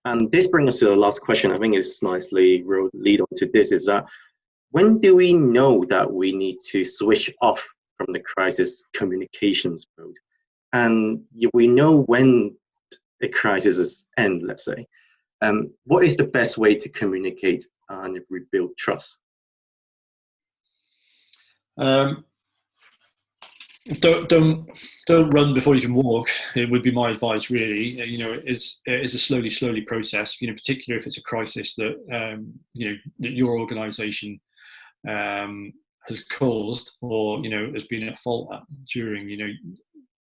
And this brings us to the last question. I think it's nicely lead on to this is that when do we know that we need to switch off from the crisis communications mode? And if we know when a crisis is end, let's say, what is the best way to communicate and rebuild trust? Don't run before you can walk. It would be my advice, really. It is a slowly process. Particularly if it's a crisis that that your organisation has caused or has been at fault during.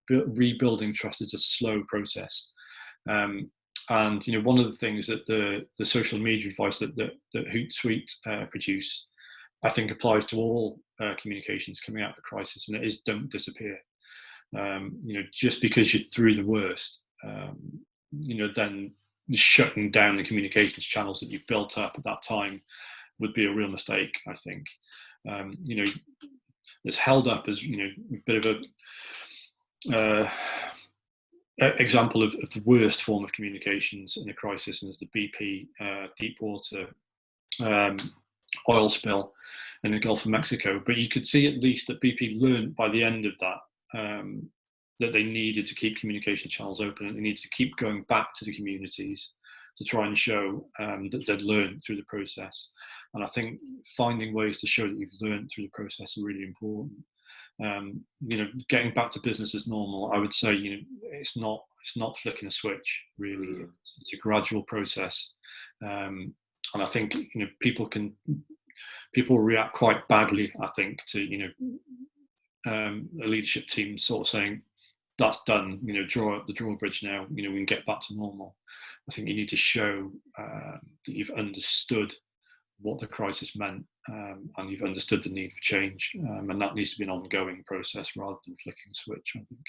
Rebuilding trust is a slow process. And one of the things that the social media advice that Hootsuite produce, I think, applies to all communications coming out of a crisis, and it is don't disappear. Just because you're through the worst, then shutting down the communications channels that you've built up at that time would be a real mistake, I think. It's held up as a bit of a example of the worst form of communications in a crisis, and is the BP deepwater oil spill in the Gulf of Mexico. But you could see at least that BP learned by the end of that that they needed to keep communication channels open, and they needed to keep going back to the communities to try and show that they'd learned through the process. And I think finding ways to show that you've learned through the process are really important. Getting back to business as normal, I would say, it's not flicking a switch, really. It's a gradual process. And I think, people react quite badly, I think, to, a leadership team sort of saying, that's done, draw up the drawbridge now, we can get back to normal. I think you need to show that you've understood what the crisis meant, and you've understood the need for change, and that needs to be an ongoing process rather than flicking a switch, I think.